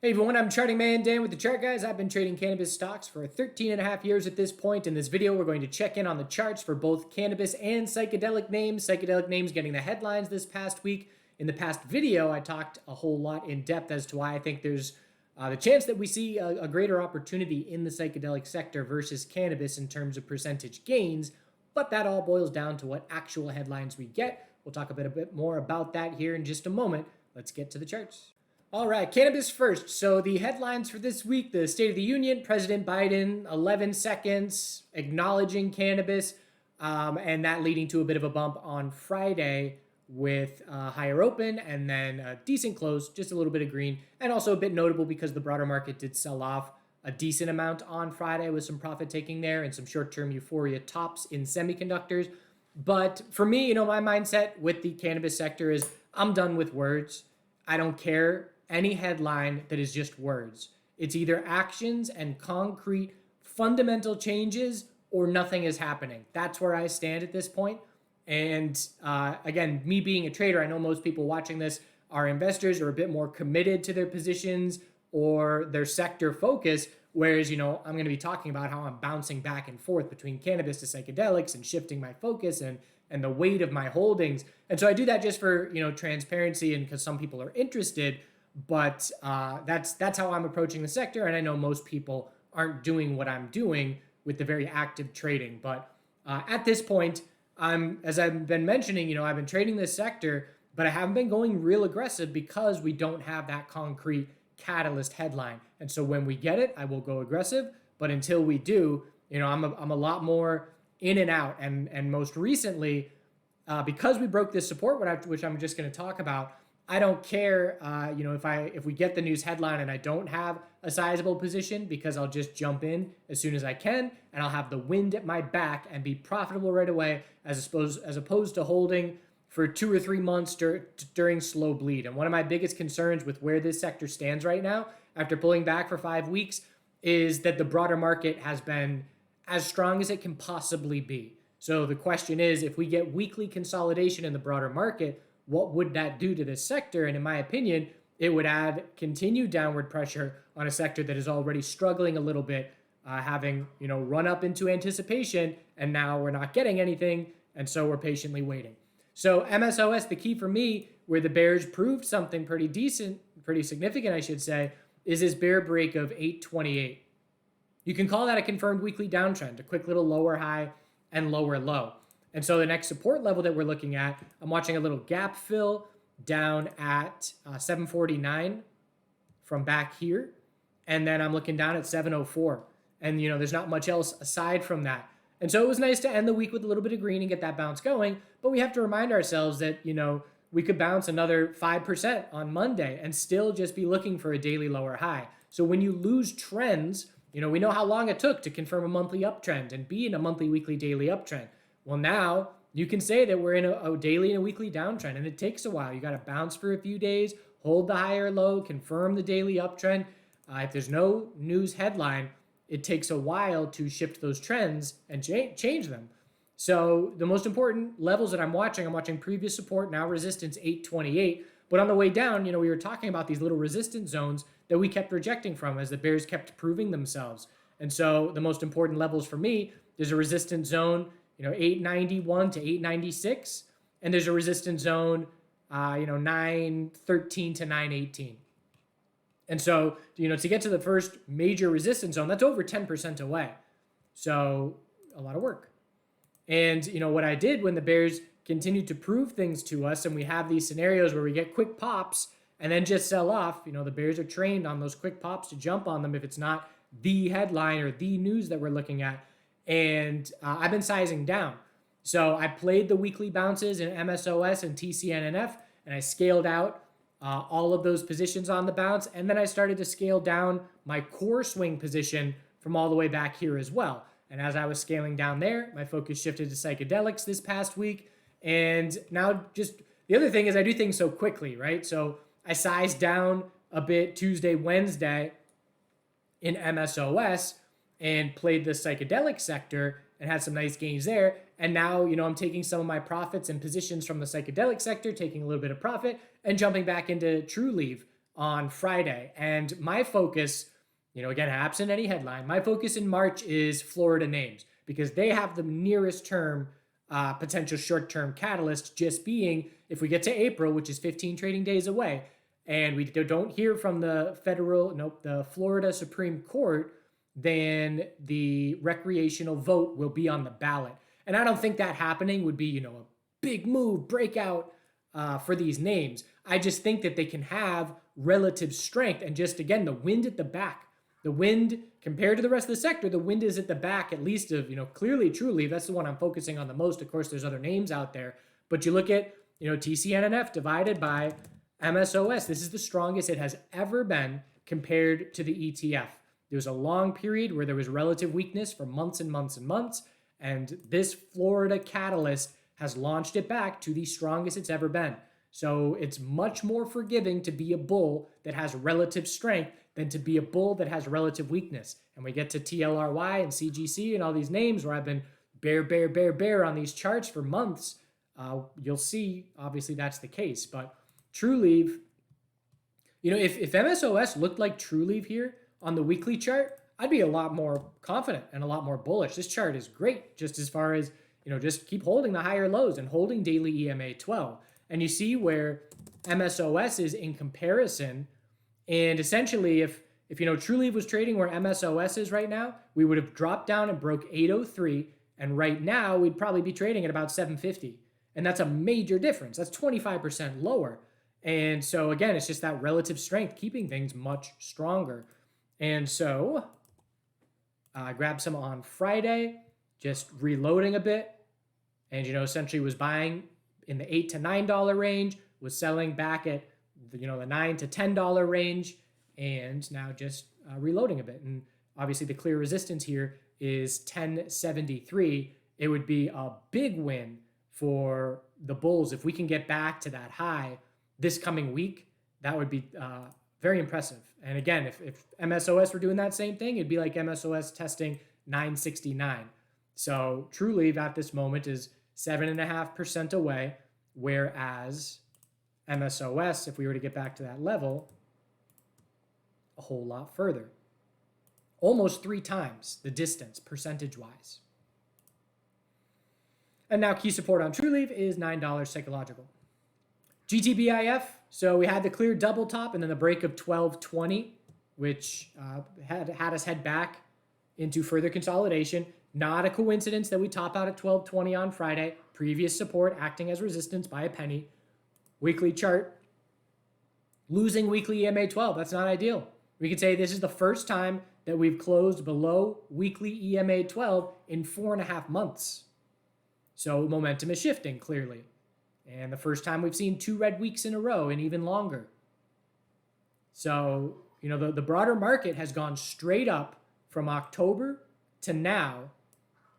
Hey everyone, I'm Charting Man Dan with the Chart Guys. I've been trading cannabis stocks for 13 and a half years at this point. In this video, we're going to check in on the charts for both cannabis and psychedelic names. Psychedelic names getting the headlines this past week. In the past video, I talked a whole lot in depth as to why I think there's the chance that we see a greater opportunity in the psychedelic sector versus cannabis in terms of percentage gains. But that all boils down to what actual headlines we get. We'll talk a bit more about that here in just a moment. Let's get to the charts. All right, cannabis first. So the headlines for this week, the State of the Union, President Biden, 11 seconds, acknowledging cannabis, and that leading to a bit of a bump on Friday with higher open and then a decent close, just a little bit of green, and also a bit notable because the broader market did sell off a decent amount on Friday with some profit taking there and some short-term euphoria tops in semiconductors. But for me, my mindset with the cannabis sector is I'm done with words. I don't care any headline that is just words. It's either actions and concrete fundamental changes or nothing is happening. That's where I stand at this point. And again, me being a trader, I know most people watching this are investors or a bit more committed to their positions or their sector focus. Whereas, I'm going to be talking about how I'm bouncing back and forth between cannabis to psychedelics and shifting my focus and the weight of my holdings. And so I do that just for, transparency and because some people are interested. But that's how I'm approaching the sector. And I know most people aren't doing what I'm doing with the very active trading. But at this point, as I've been mentioning, I've been trading this sector, but I haven't been going real aggressive because we don't have that concrete catalyst headline. And so when we get it, I will go aggressive. But until we do, I'm a lot more in and out. And most recently, because we broke this support, which I'm just going to talk about, I don't care, if we get the news headline and I don't have a sizable position because I'll just jump in as soon as I can and I'll have the wind at my back and be profitable right away as opposed to holding for 2 or 3 months during slow bleed. And one of my biggest concerns with where this sector stands right now, after pulling back for 5 weeks, is that the broader market has been as strong as it can possibly be. So the question is, if we get weekly consolidation in the broader market, what would that do to this sector? And in my opinion, it would add continued downward pressure on a sector that is already struggling a little bit, having run up into anticipation, and now we're not getting anything, and so we're patiently waiting. So MSOS, the key for me, where the bears proved something pretty decent, pretty significant, I should say, is this bear break of 828. You can call that a confirmed weekly downtrend, a quick little lower high and lower low. And so the next support level that we're looking at, I'm watching a little gap fill down at 749 from back here. And then I'm looking down at 704. And, there's not much else aside from that. And so it was nice to end the week with a little bit of green and get that bounce going. But we have to remind ourselves that, we could bounce another 5% on Monday and still just be looking for a daily lower high. So when you lose trends, we know how long it took to confirm a monthly uptrend and be in a monthly, weekly, daily uptrend. Well, now you can say that we're in a daily and a weekly downtrend, and it takes a while. You got to bounce for a few days, hold the higher low, confirm the daily uptrend. If there's no news headline, it takes a while to shift those trends and change them. So the most important levels that I'm watching previous support, now resistance 828. But on the way down, we were talking about these little resistance zones that we kept rejecting from as the bears kept proving themselves. And so the most important levels for me, there's a resistance zone 891 to 896, and there's a resistance zone, 913 to 918. And so, to get to the first major resistance zone, that's over 10% away. So a lot of work. And, what I did when the bears continued to prove things to us, and we have these scenarios where we get quick pops and then just sell off, the bears are trained on those quick pops to jump on them if it's not the headline or the news that we're looking at. And I've been sizing down. So I played the weekly bounces in MSOS and TCNNF, and I scaled out all of those positions on the bounce. And then I started to scale down my core swing position from all the way back here as well. And as I was scaling down there, my focus shifted to psychedelics this past week. And now just the other thing is I do things so quickly, right? So I sized down a bit Tuesday, Wednesday in MSOS, and played the psychedelic sector and had some nice gains there. And now, I'm taking some of my profits and positions from the psychedelic sector, taking a little bit of profit and jumping back into Trulieve on Friday. And my focus, again, absent any headline, my focus in March is Florida names because they have the nearest term potential short-term catalyst, just being if we get to April, which is 15 trading days away, and we don't hear from the Florida Supreme Court, then the recreational vote will be on the ballot. And I don't think that happening would be, a big move, breakout for these names. I just think that they can have relative strength and just, again, the wind at the back. The wind, compared to the rest of the sector, the wind is at the back, at least of, clearly Trulieve. That's the one I'm focusing on the most. Of course, there's other names out there. But you look at, TCNNF divided by MSOS. This is the strongest it has ever been compared to the ETF. There was a long period where there was relative weakness for months and months and months. And this Florida catalyst has launched it back to the strongest it's ever been. So it's much more forgiving to be a bull that has relative strength than to be a bull that has relative weakness. And we get to TLRY and CGC and all these names where I've been bear on these charts for months. You'll see, obviously, that's the case. But Trulieve, if MSOS looked like Trulieve here on the weekly chart, I'd be a lot more confident and a lot more bullish. This chart is great just as far as, just keep holding the higher lows and holding daily EMA 12. And you see where MSOS is in comparison. And essentially, if Trulieve was trading where MSOS is right now, we would have dropped down and broke 803. And right now, we'd probably be trading at about 750. And that's a major difference. That's 25% lower. And so, again, it's just that relative strength keeping things much stronger. And so I grabbed some on Friday, just reloading a bit. And, essentially was buying in the $8 to $9 range, was selling back at the $9 to $10 range, and now just reloading a bit. And obviously the clear resistance here is 1073. It would be a big win for the bulls if we can get back to that high this coming week. That would be very impressive. And again, if MSOS were doing that same thing, it'd be like MSOS testing 969. So Trulieve at this moment is 7.5% away, whereas MSOS, if we were to get back to that level, a whole lot further. Almost 3 times the distance, percentage-wise. And now key support on Trulieve is $9 psychological. GTBIF, so we had the clear double top and then the break of 1220, which had us head back into further consolidation. Not a coincidence that we top out at 1220 on Friday. Previous support acting as resistance by a penny. Weekly chart, losing weekly EMA 12. That's not ideal. We could say this is the first time that we've closed below weekly EMA 12 in 4.5 months. So momentum is shifting, clearly. And the first time we've seen 2 red weeks in a row and even longer. So, the broader market has gone straight up from October to now.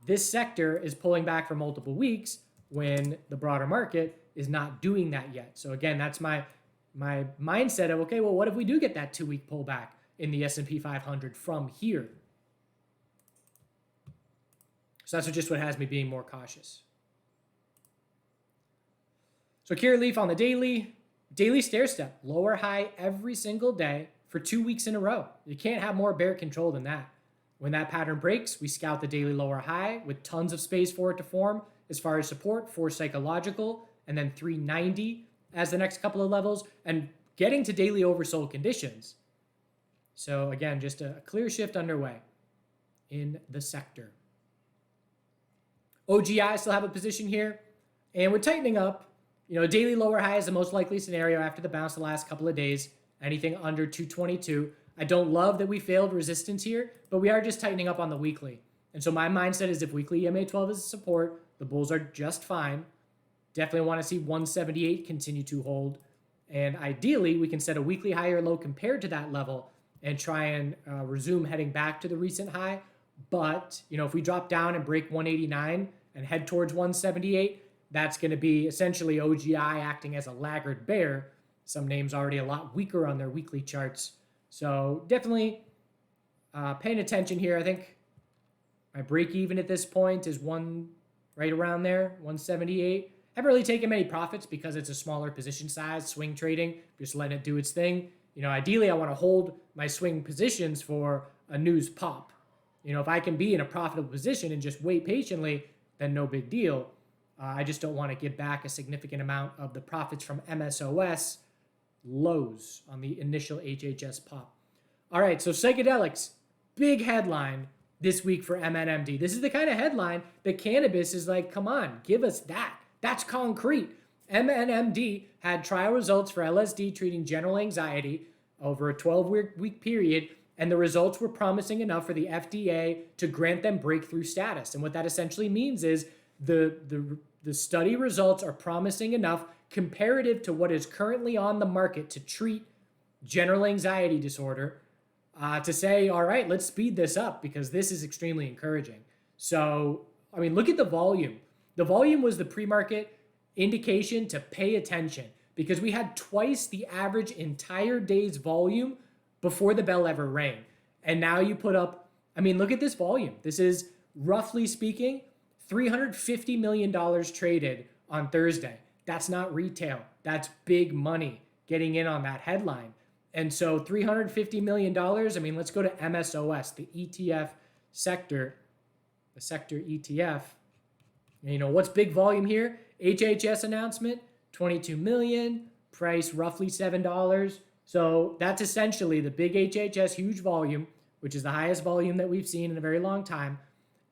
This sector is pulling back for multiple weeks when the broader market is not doing that yet. So again, that's my mindset of, okay, well, what if we do get that 2-week pullback in the S&P 500 from here? So that's just what has me being more cautious. So Curaleaf on the daily stair step, lower high every single day for 2 weeks in a row. You can't have more bear control than that. When that pattern breaks, we scout the daily lower high with tons of space for it to form as far as support for psychological, and then 390 as the next couple of levels, and getting to daily oversold conditions. So again, just a clear shift underway in the sector. OGI still have a position here, and we're tightening up. Daily lower high is the most likely scenario after the bounce the last couple of days. Anything under 222. I don't love that we failed resistance here, but we are just tightening up on the weekly. And so my mindset is if weekly EMA 12 is support, the bulls are just fine. Definitely want to see 178 continue to hold. And ideally, we can set a weekly high or low compared to that level and try and resume heading back to the recent high. But, if we drop down and break 189 and head towards 178, that's going to be essentially OGI acting as a laggard bear. Some names already a lot weaker on their weekly charts. So definitely paying attention here. I think my break even at this point is right around there, 178. Haven't really taken many profits because it's a smaller position size, swing trading, just letting it do its thing. ideally I want to hold my swing positions for a news pop. If I can be in a profitable position and just wait patiently, then no big deal. I just don't want to give back a significant amount of the profits from MSOS lows on the initial HHS pop. All right, so psychedelics, big headline this week for MNMD. This is the kind of headline that cannabis is like, come on, give us that. That's concrete. MNMD had trial results for LSD treating general anxiety over a 12-week period, and the results were promising enough for the FDA to grant them breakthrough status. And what that essentially means is the study results are promising enough comparative to what is currently on the market to treat general anxiety disorder to say, all right, let's speed this up because this is extremely encouraging. So, look at the volume. The volume was the pre-market indication to pay attention because we had twice the average entire day's volume before the bell ever rang. And now you put up, look at this volume. This is, roughly speaking, $350 million traded on Thursday. That's not retail. That's big money getting in on that headline. And so $350 million, let's go to MSOS, the ETF sector, the sector ETF. What's big volume here? HHS announcement, 22 million, price roughly $7. So that's essentially the big HHS huge volume, which is the highest volume that we've seen in a very long time,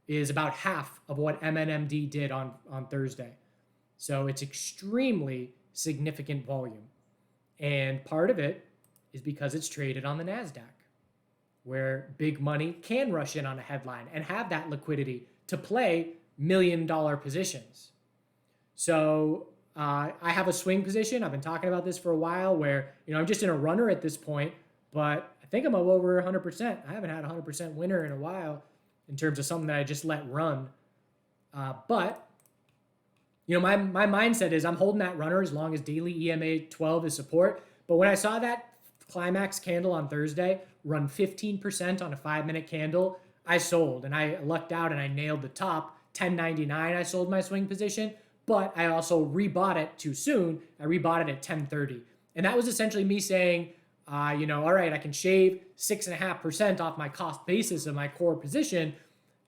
is about half of what MNMD did on Thursday. So it's extremely significant volume. And part of it is because it's traded on the NASDAQ, where big money can rush in on a headline and have that liquidity to play $1 million positions. So I have a swing position. I've been talking about this for a while where, I'm just in a runner at this point, but I think I'm over 100%. I haven't had a 100% winner in a while in terms of something that I just let run. But my mindset is I'm holding that runner as long as daily EMA 12 is support. But when I saw that climax candle on Thursday run 15% on a 5-minute candle, I sold and I lucked out and I nailed the top. 10.99 I sold my swing position, but I also rebought it too soon. I rebought it at 10.30. And that was essentially me saying, all right, I can shave 6.5% off my cost basis of my core position.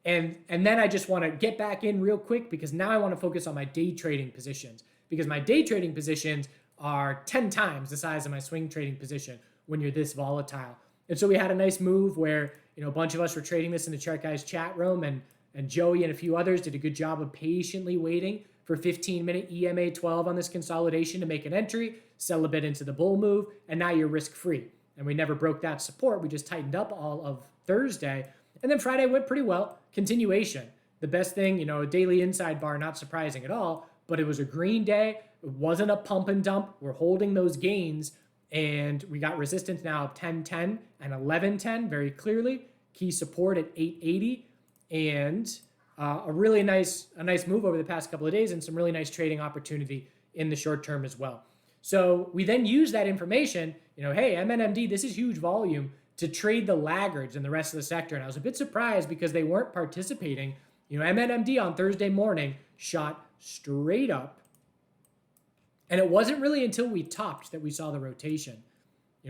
And then I just want to get back in real quick because now I want to focus on my day trading positions because my day trading positions are 10 times the size of my swing trading position when you're this volatile. And so we had a nice move where, a bunch of us were trading this in the Chart Guys chat room and Joey and a few others did a good job of patiently waiting for 15-minute EMA 12 on this consolidation to make an entry, sell a bit into the bull move, and now you're risk-free. And we never broke that support. We just tightened up all of Thursday. And then Friday went pretty well. Continuation. The best thing, a daily inside bar, not surprising at all, but it was a green day. It wasn't a pump and dump. We're holding those gains, and we got resistance now of 10.10 and 11.10 very clearly. Key support at 8.80, and a nice move over the past couple of days, and some really nice trading opportunity in the short term as well. So we then use that information. Hey, MNMD, this is huge volume to trade the laggards in the rest of the sector, and I was a bit surprised because they weren't participating. MNMD on Thursday morning shot straight up. And it wasn't really until we topped that we saw the rotation.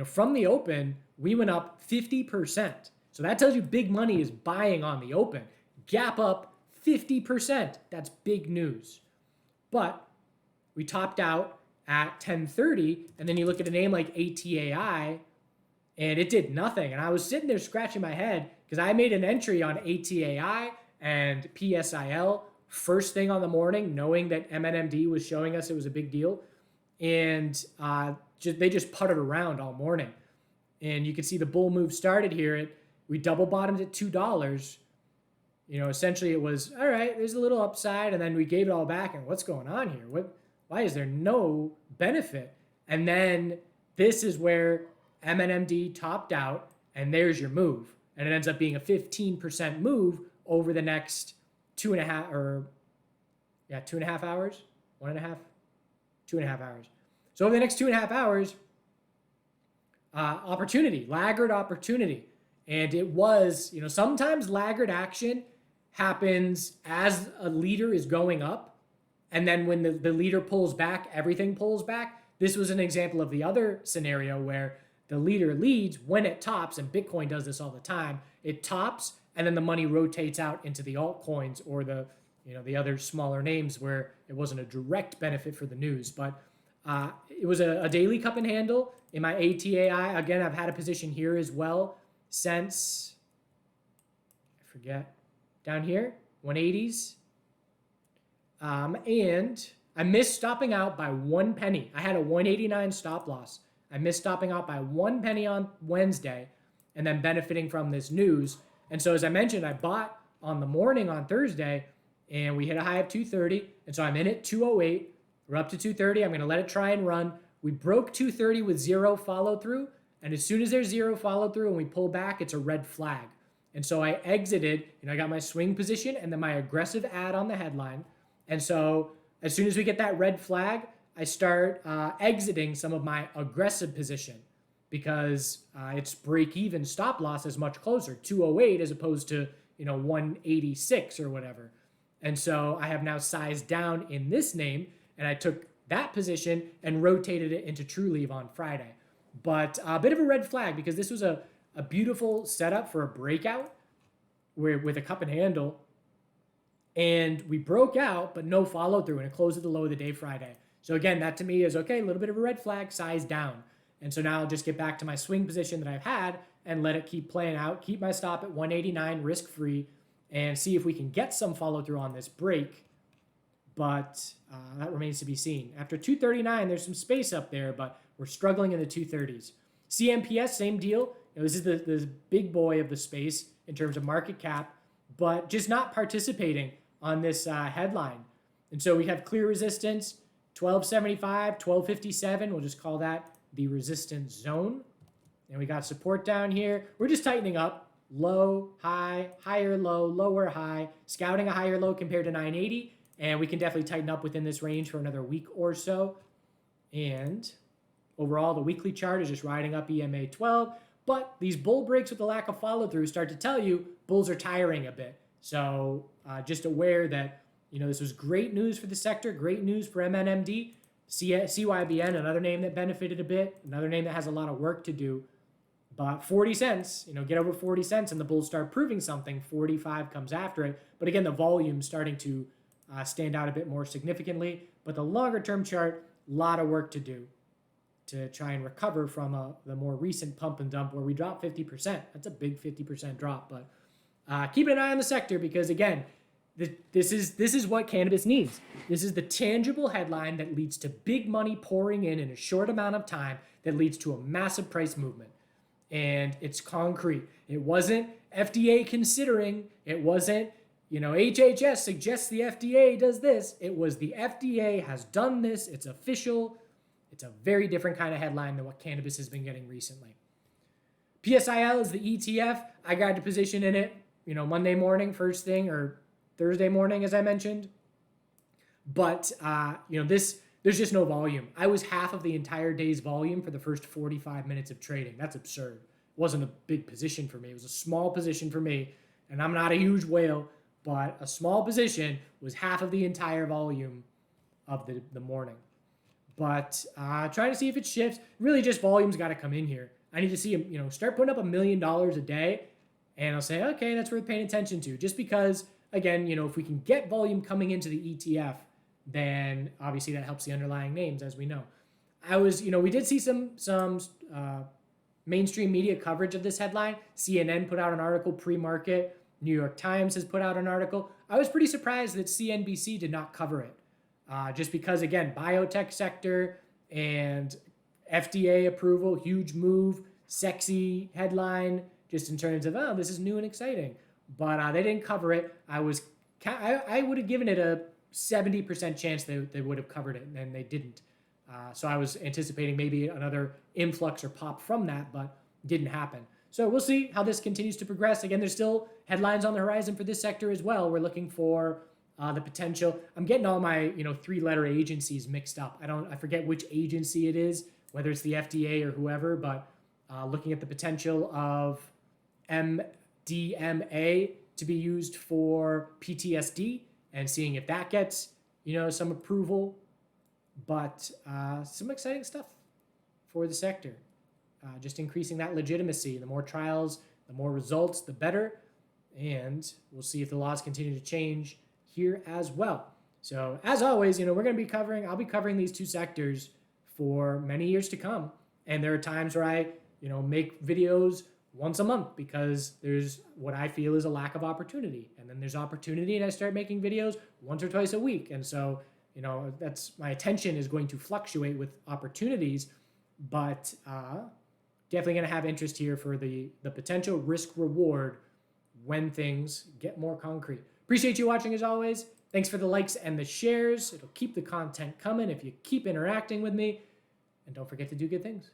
From the open, we went up 50%. So that tells you big money is buying on the open. Gap up 50%. That's big news. But we topped out at 10.30, and then you look at a name like ATAI, and it did nothing. And I was sitting there scratching my head because I made an entry on ATAI and PSIL first thing on the morning, knowing that MNMD was showing us it was a big deal. And they just putted around all morning. And you can see the bull move started here. We double bottomed at $2. Essentially it was, all right, there's a little upside. And then we gave it all back. And what's going on here? Why is there no benefit? And then this is where MNMD topped out. And there's your move. And it ends up being a 15% move over the next 2.5 hours. 2.5 hours. 2.5 hours. So over the next 2.5 hours, laggard opportunity. And it was, sometimes laggard action happens as a leader is going up. And then when the leader pulls back, everything pulls back. This was an example of the other scenario where the leader leads when it tops, and Bitcoin does this all the time. It tops, and then the money rotates out into the altcoins or the other smaller names where it wasn't a direct benefit for the news. But it was a daily cup and handle in my ATAI. Again, I've had a position here as well since, I forget, down here, 180s. And I missed stopping out by 1 penny. I had a 189 stop loss. I missed stopping out by 1 penny on Wednesday and then benefiting from this news. And so as I mentioned, I bought on the morning on Thursday and we hit a high of 230. And so I'm in at 208. We're up to 230. I'm going to let it try and run. We broke 230 with 0 follow through. And as soon as there's 0 follow through and we pull back, it's a red flag. And so I exited, I got my swing position and then my aggressive ad on the headline. And so as soon as we get that red flag, I start exiting some of my aggressive position because its break-even stop loss is much closer, 208 as opposed to 186 or whatever. And so I have now sized down in this name, and I took that position and rotated it into Trulieve on Friday. But a bit of a red flag because this was a beautiful setup for a breakout with a cup and handle. And we broke out, but no follow through, and it closed at the low of the day Friday. So again, that to me is okay, a little bit of a red flag, size down. And so now I'll just get back to my swing position that I've had and let it keep playing out, keep my stop at 189 risk-free, and see if we can get some follow through on this break. But that remains to be seen. After 239, there's some space up there, but we're struggling in the 230s. CMPS, same deal. This is the big boy of the space in terms of market cap, but just not participating on this headline. And so we have clear resistance, 1275, 1257. We'll just call that the resistance zone. And we got support down here. We're just tightening up. Low, high, higher low, lower high, scouting a higher low compared to 980. And we can definitely tighten up within this range for another week or so. And overall, the weekly chart is just riding up EMA 12. But these bull breaks with the lack of follow through start to tell you bulls are tiring a bit. So just aware that, this was great news for the sector, great news for MNMD, CYBN, another name that benefited a bit, another name that has a lot of work to do. But 40 cents, get over 40 cents and the bulls start proving something. 45 comes after it. But again, the volume's starting to stand out a bit more significantly. But the longer term chart, a lot of work to do to try and recover from the more recent pump and dump where we dropped 50%. That's a big 50% drop. But keep an eye on the sector because, again, this is what cannabis needs. This is the tangible headline that leads to big money pouring in a short amount of time that leads to a massive price movement. And it's concrete. It wasn't FDA considering. It wasn't, HHS suggests the FDA does this. It was the FDA has done this. It's official. It's a very different kind of headline than what cannabis has been getting recently. PSIL is the ETF. I got a position in it, Monday morning, first thing, or Thursday morning, as I mentioned. But, there's just no volume. I was half of the entire day's volume for the first 45 minutes of trading. That's absurd. It wasn't a big position for me. It was a small position for me, and I'm not a huge whale, but a small position was half of the entire volume of the morning. But trying to see if it shifts. Really just volume's got to come in here. I need to see him, start putting up $1 million a day, and I'll say, okay, that's worth paying attention to. Just because, again, if we can get volume coming into the ETF, then obviously that helps the underlying names, as we know. We did see some mainstream media coverage of this headline. CNN put out an article pre-market. New York Times has put out an article. I was pretty surprised that CNBC did not cover it. Just because, again, biotech sector and FDA approval, huge move, sexy headline, just in terms of, this is new and exciting. But they didn't cover it. I would have given it a 70% chance they would have covered it, and they didn't. So I was anticipating maybe another influx or pop from that, but didn't happen. So we'll see how this continues to progress. Again, there's still headlines on the horizon for this sector as well. We're looking for the potential. I'm getting all my 3-letter agencies mixed up. I forget which agency it is, whether it's the FDA or whoever, but looking at the potential of MDMA to be used for PTSD and seeing if that gets some approval. But some exciting stuff for the sector. just increasing that legitimacy. The more trials, the more results, the better. And we'll see if the laws continue to change here as well. So as always, I'll be covering these two sectors for many years to come. And there are times where I, make videos once a month because there's what I feel is a lack of opportunity. And then there's opportunity and I start making videos once or twice a week. And so, that's my attention is going to fluctuate with opportunities, but definitely going to have interest here for the potential risk reward when things get more concrete. Appreciate you watching as always. Thanks for the likes and the shares. It'll keep the content coming if you keep interacting with me. And don't forget to do good things.